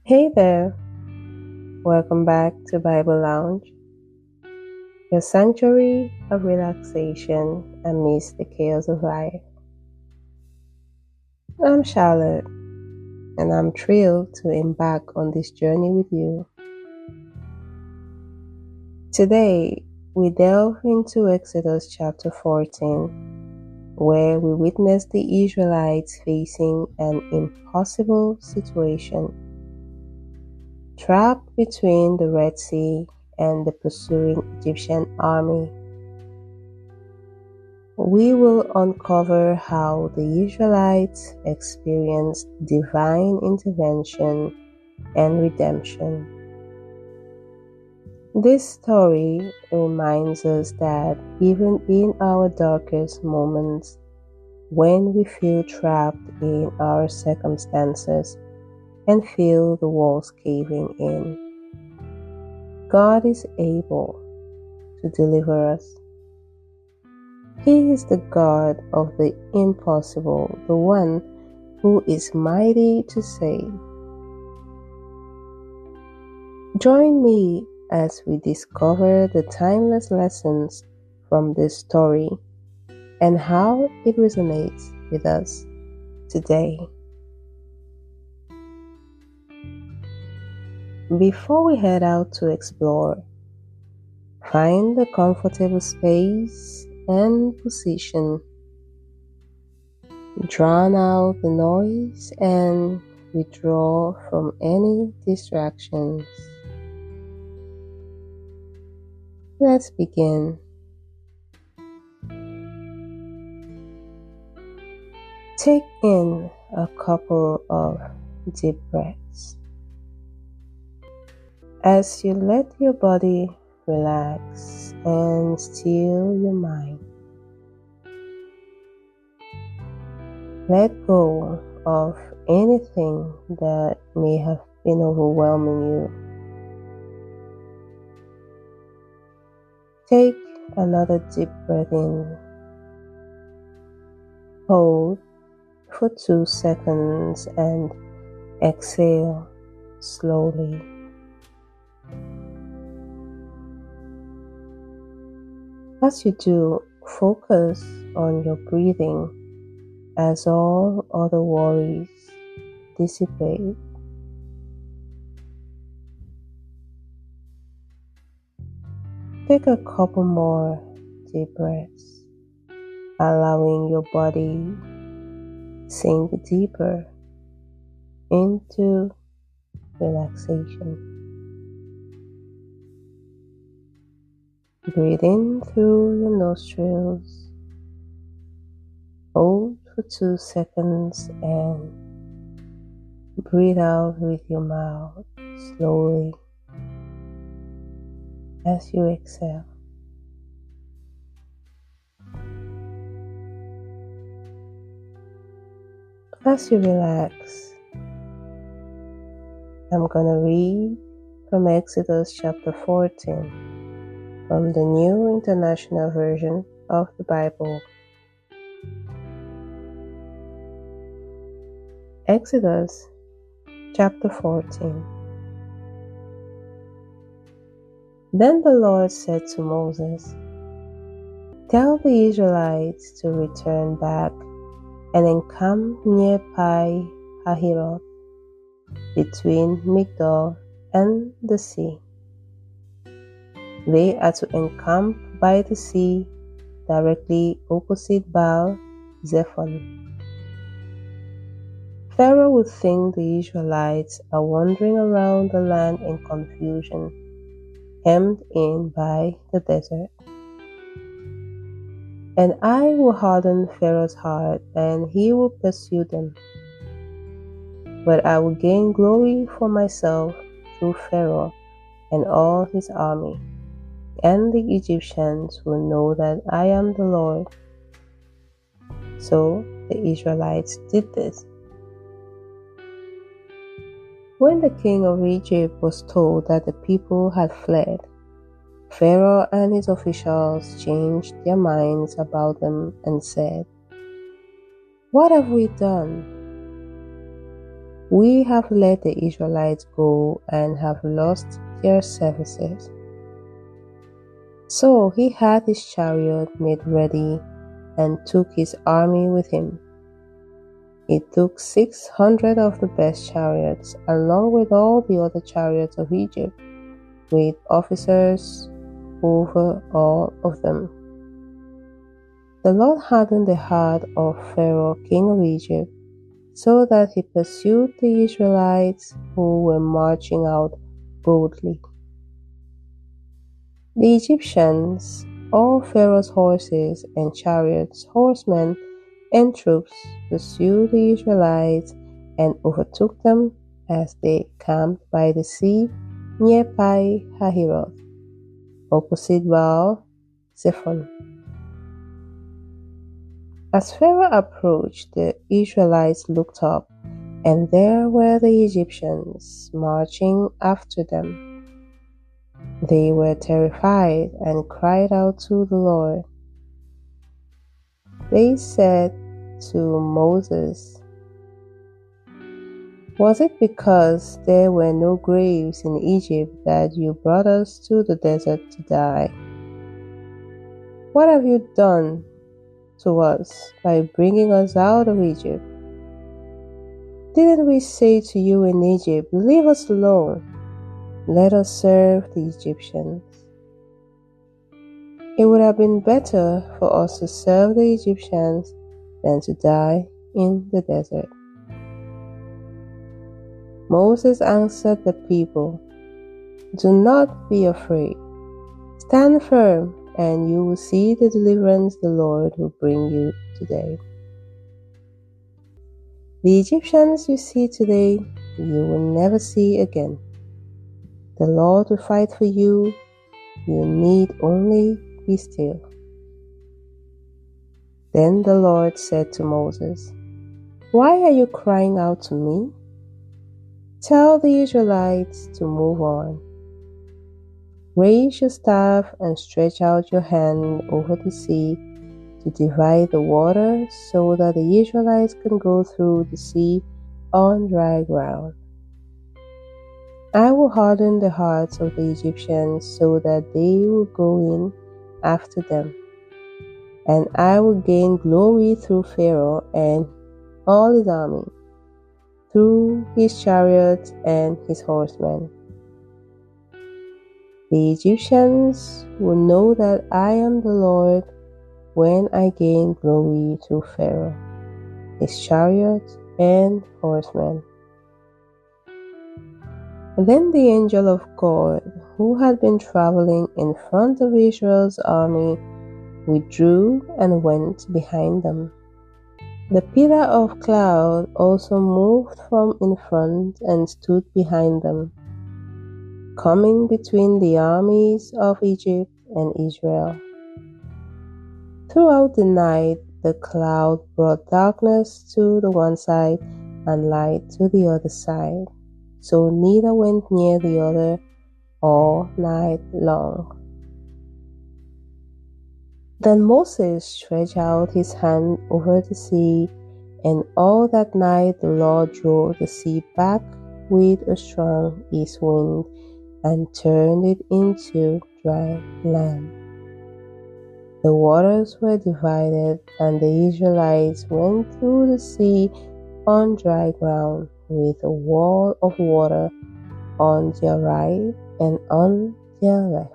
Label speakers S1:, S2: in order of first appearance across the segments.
S1: Hey there, welcome back to Bible Lounge, your sanctuary of relaxation amidst the chaos of life. I'm Charlotte, and I'm thrilled to embark on this journey with you. Today, we delve into Exodus chapter 14, where we witness the Israelites facing an impossible situation. Trapped between the Red Sea and the pursuing Egyptian army. We will uncover how the Israelites experienced divine intervention and redemption. This story reminds us that even in our darkest moments, when we feel trapped in our circumstances and feel the walls caving in, God is able to deliver us. He is the God of the impossible, the one who is mighty to save. Join me as we discover the timeless lessons from this story and how it resonates with us today. Before we head out to explore, find a comfortable space and position. Drown out the noise and withdraw from any distractions. Let's begin. Take in a couple of deep breaths. As you let your body relax and still your mind, let go of anything that may have been overwhelming you. Take another deep breath in. Hold for 2 seconds and exhale slowly. As you do, focus on your breathing as all other worries dissipate. Take a couple more deep breaths, allowing your body sink deeper into relaxation. Breathe in through your nostrils. Hold for 2 seconds and breathe out with your mouth slowly as you exhale. As you relax, I'm going to read from Exodus chapter 14 from the New International Version of the Bible. Exodus chapter 14. Then the Lord said to Moses, "Tell the Israelites to return back and encamp near Pi Hahiroth, between Migdol and the sea. They are to encamp by the sea, directly opposite Baal Zephon. Pharaoh would think the Israelites are wandering around the land in confusion, hemmed in by the desert. And I will harden Pharaoh's heart, and he will pursue them. But I will gain glory for myself through Pharaoh and all his army, and the Egyptians will know that I am the Lord." So the Israelites did this. When the king of Egypt was told that the people had fled, Pharaoh and his officials changed their minds about them and said, "What have we done? We have let the Israelites go and have lost their services. So he had his chariot made ready and took his army with him. He took 600 of the best chariots, along with all the other chariots of Egypt, with officers over all of them. The Lord hardened the heart of Pharaoh, king of Egypt, so that he pursued the Israelites who were marching out boldly. The Egyptians, all Pharaoh's horses and chariots, horsemen, and troops pursued the Israelites and overtook them as they camped by the sea near Pi Hahiroth, opposite Baal Zephon. As Pharaoh approached, the Israelites looked up, and there were the Egyptians marching after them. They were terrified and cried out to the Lord. They said to Moses, "Was it because there were no graves in Egypt that you brought us to the desert to die? What have you done to us by bringing us out of Egypt? Didn't we say to you in Egypt, 'Leave us alone, let us serve the Egyptians'? It would have been better for us to serve the Egyptians than to die in the desert." Moses answered the people, "Do not be afraid. Stand firm, and you will see the deliverance the Lord will bring you today. The Egyptians you see today, you will never see again. The Lord will fight for you. You need only be still." Then the Lord said to Moses, "Why are you crying out to me? Tell the Israelites to move on. Raise your staff and stretch out your hand over the sea to divide the water so that the Israelites can go through the sea on dry ground. I will harden the hearts of the Egyptians so that they will go in after them, and I will gain glory through Pharaoh and all his army, through his chariots and his horsemen. The Egyptians will know that I am the Lord when I gain glory through Pharaoh, his chariots and horsemen." Then the angel of God, who had been traveling in front of Israel's army, withdrew and went behind them. The pillar of cloud also moved from in front and stood behind them, coming between the armies of Egypt and Israel. Throughout the night, the cloud brought darkness to the one side and light to the other side, so neither went near the other all night long. Then Moses stretched out his hand over the sea, and all that night the Lord drove the sea back with a strong east wind and turned it into dry land. The waters were divided, and the Israelites went through the sea on dry ground with a wall of water on their right and on their left.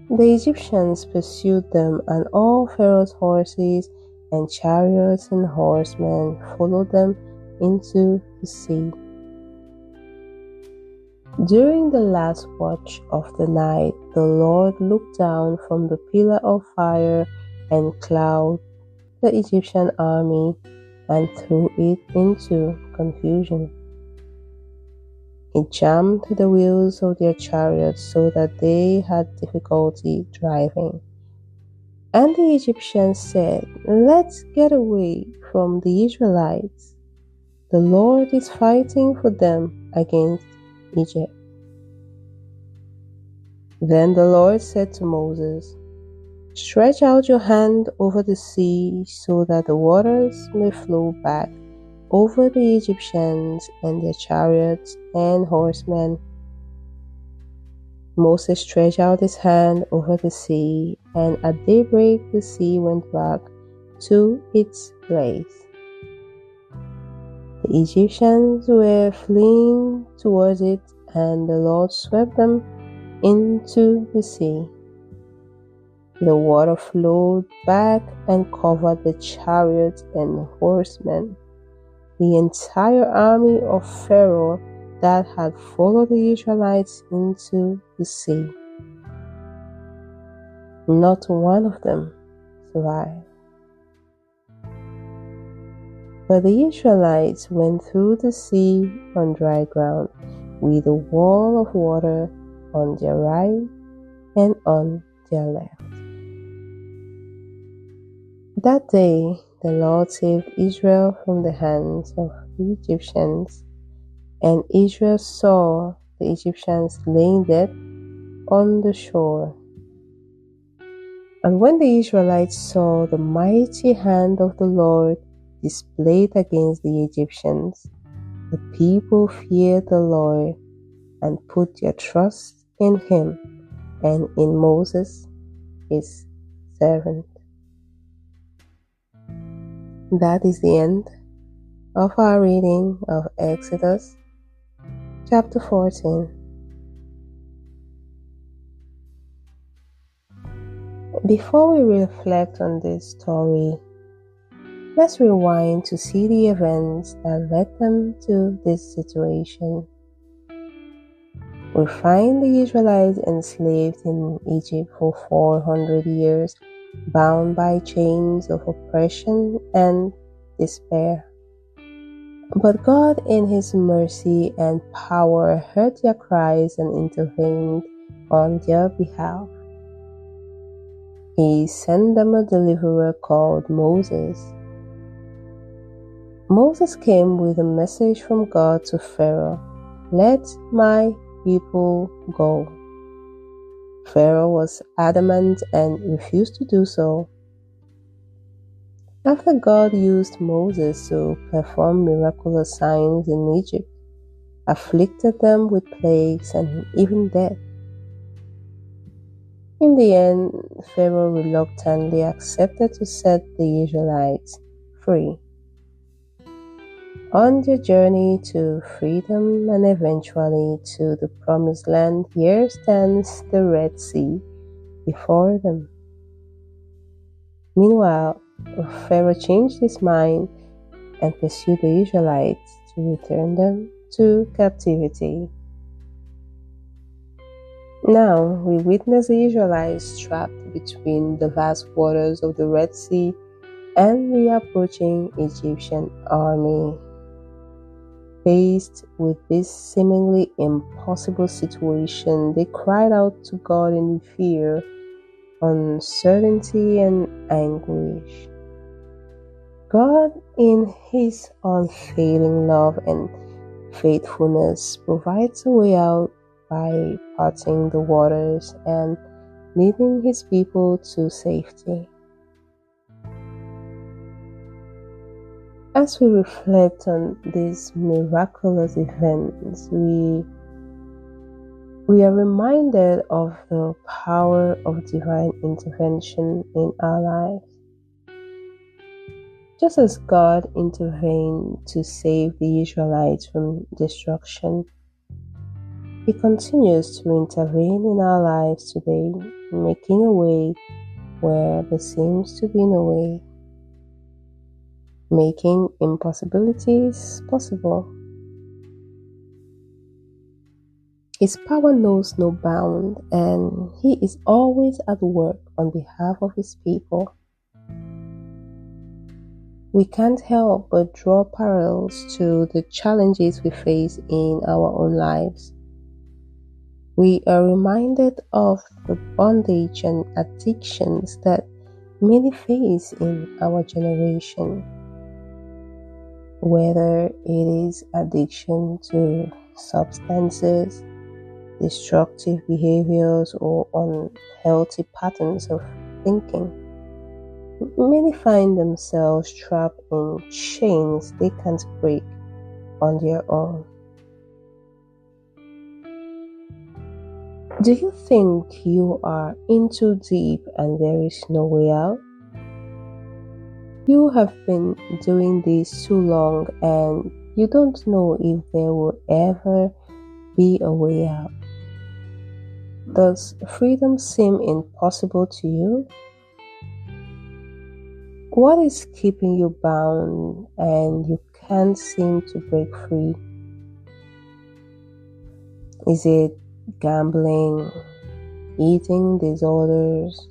S1: The Egyptians pursued them, and all Pharaoh's horses and chariots and horsemen followed them into the sea. During the last watch of the night, the Lord looked down from the pillar of fire and cloud the Egyptian army and threw it into confusion. He jammed the wheels of their chariots so that they had difficulty driving. And the Egyptians said, "Let's get away from the Israelites. The Lord is fighting for them against Egypt." Then the Lord said to Moses, "Stretch out your hand over the sea so that the waters may flow back over the Egyptians and their chariots and horsemen. Moses stretched out his hand over the sea, and at daybreak the sea went back to its place. The Egyptians were fleeing towards it, and the Lord swept them into the sea. The water flowed back and covered the chariots and horsemen. The entire army of Pharaoh that had followed the Israelites into the sea. Not one of them survived. But the Israelites went through the sea on dry ground, with a wall of water on their right and on their left. That day the Lord saved Israel from the hands of the Egyptians, and Israel saw the Egyptians laying dead on the shore. And when the Israelites saw the mighty hand of the Lord displayed against the Egyptians, the people feared the Lord and put their trust in him and in Moses, his servant. That is the end of our reading of Exodus chapter 14. Before we reflect on this story, let's rewind to see the events that led them to this situation. We find the Israelites enslaved in Egypt for 400 years, bound by chains of oppression and despair. But God, in his mercy and power, heard their cries and intervened on their behalf. He sent them a deliverer called Moses. Moses came with a message from God to Pharaoh: "Let my people go." Pharaoh was adamant and refused to do so. After God used Moses to perform miraculous signs in Egypt, afflicted them with plagues and even death, in the end, Pharaoh reluctantly accepted to set the Israelites free. On their journey to freedom and eventually to the Promised Land, here stands the Red Sea before them. Meanwhile, Pharaoh changed his mind and pursued the Israelites to return them to captivity. Now we witness the Israelites trapped between the vast waters of the Red Sea and the approaching Egyptian army. Faced with this seemingly impossible situation, they cried out to God in fear, uncertainty, and anguish. God, in his unfailing love and faithfulness, provides a way out by parting the waters and leading his people to safety. As we reflect on these miraculous events, we are reminded of the power of divine intervention in our lives. Just as God intervened to save the Israelites from destruction, he continues to intervene in our lives today, making a way where there seems to be no way, making impossibilities possible. His power knows no bound, and he is always at work on behalf of his people. We can't help but draw parallels to the challenges we face in our own lives. We are reminded of the bondage and addictions that many face in our generation. Whether it is addiction to substances, destructive behaviors, or unhealthy patterns of thinking, Many find themselves trapped in chains they can't break on their own. Do you think you are in too deep and there is no way out? You have been doing this too long and you don't know if there will ever be a way out. Does freedom seem impossible to you? What is keeping you bound and you can't seem to break free? Is it gambling, eating disorders,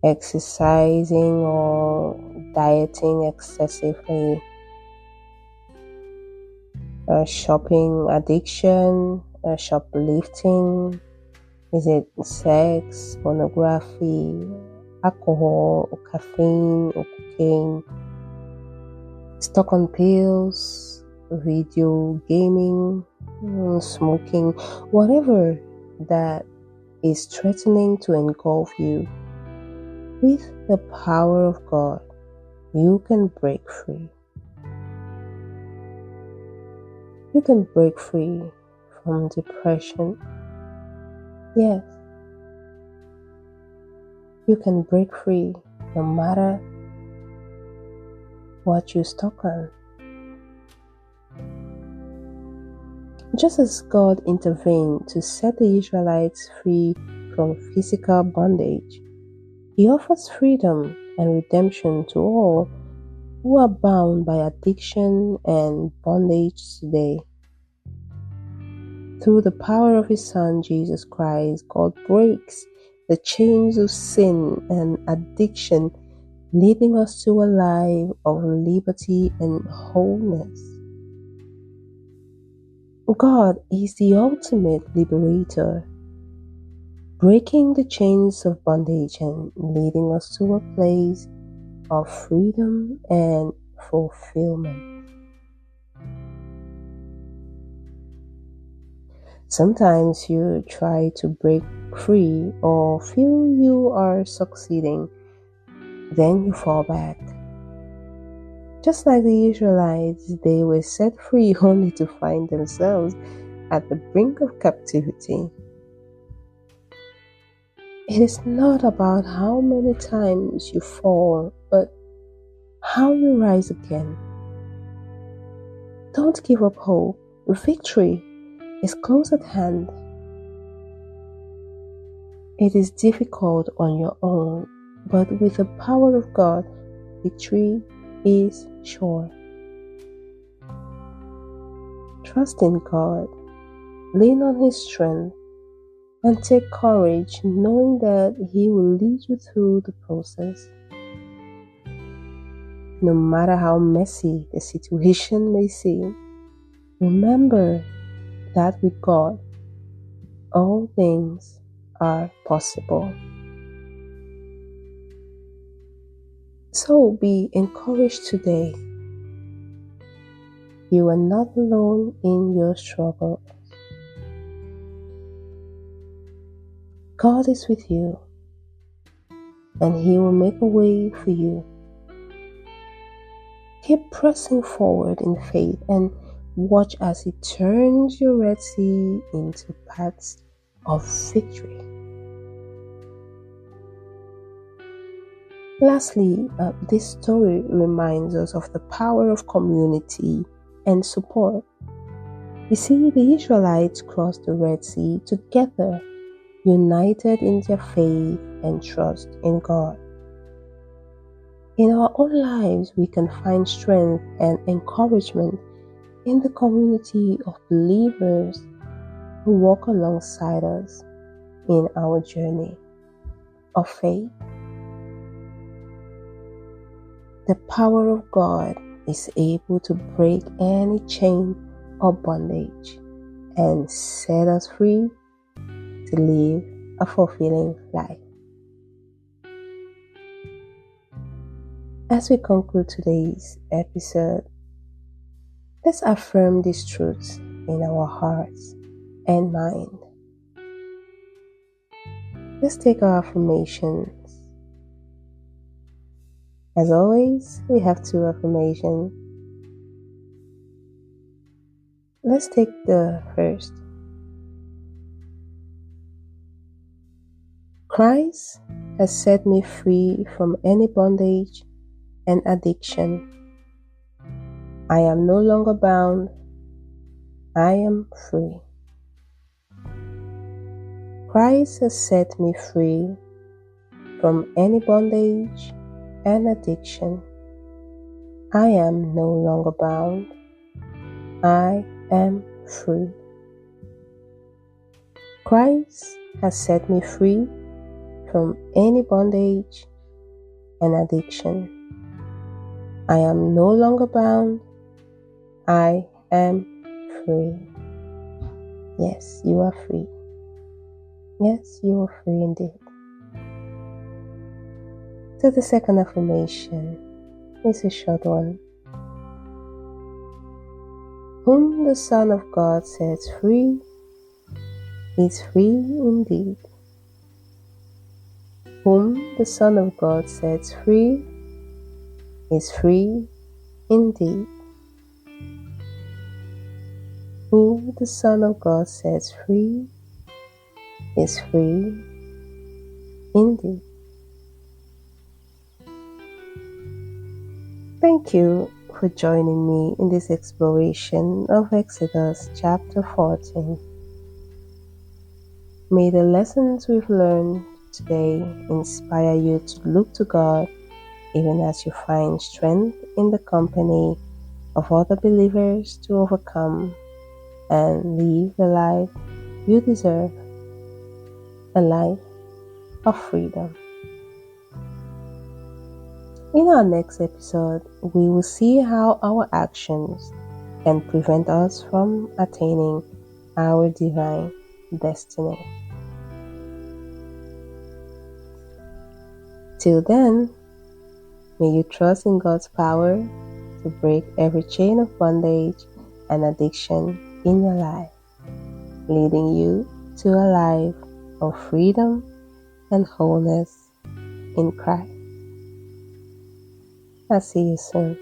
S1: exercising or dieting excessively, shopping addiction, shoplifting? Is it sex, pornography, alcohol, or caffeine, or cocaine? Stuck on pills, video gaming, smoking, whatever that is threatening to engulf you. With the power of God, you can break free. You can break free from depression. Yes. You can break free no matter what you're stuck on. Just as God intervened to set the Israelites free from physical bondage, He offers freedom and redemption to all who are bound by addiction and bondage today. Through the power of His Son, Jesus Christ, God breaks the chains of sin and addiction, leading us to a life of liberty and wholeness. God is the ultimate liberator, breaking the chains of bondage and leading us to a place of freedom and fulfillment. Sometimes you try to break free or feel you are succeeding, then you fall back. Just like the Israelites, they were set free only to find themselves at the brink of captivity. It is not about how many times you fall, but how you rise again. Don't give up hope. Victory is close at hand. It is difficult on your own, but with the power of God, victory is sure. Trust in God, lean on His strength, and take courage knowing that He will lead you through the process. No matter how messy the situation may seem, remember that with God, all things are possible. So be encouraged today. You are not alone in your struggle. God is with you, and He will make a way for you. Keep pressing forward in faith and watch as He turns your Red Sea into paths of victory. Lastly, this story reminds us of the power of community and support. You see, the Israelites crossed the Red Sea together, united in their faith and trust in God. In our own lives, we can find strength and encouragement in the community of believers who walk alongside us in our journey of faith. The power of God is able to break any chain or bondage and set us free to live a fulfilling life. As we conclude today's episode, let's affirm these truths in our hearts and mind. Let's take our affirmations. As always, we have 2 affirmations. Let's take the first. Christ has set me free from any bondage and addiction. I am no longer bound. I am free. Christ has set me free from any bondage and addiction. I am no longer bound. I am free. Christ has set me free from any bondage and addiction. I am no longer bound. I am free. Yes, you are free. Yes, you are free indeed. So the second affirmation is a short one. Whom the Son of God sets free is free indeed. Whom the Son of God sets free is free indeed. Who the Son of God sets free is free indeed. Thank you for joining me in this exploration of Exodus chapter 14. May the lessons we've learned today inspire you to look to God even as you find strength in the company of other believers to overcome and live the life you deserve, a life of freedom. In our next episode, we will see how our actions can prevent us from attaining our divine destiny. Till then, may you trust in God's power to break every chain of bondage and addiction in your life, leading you to a life of freedom and wholeness in Christ. I'll see you soon.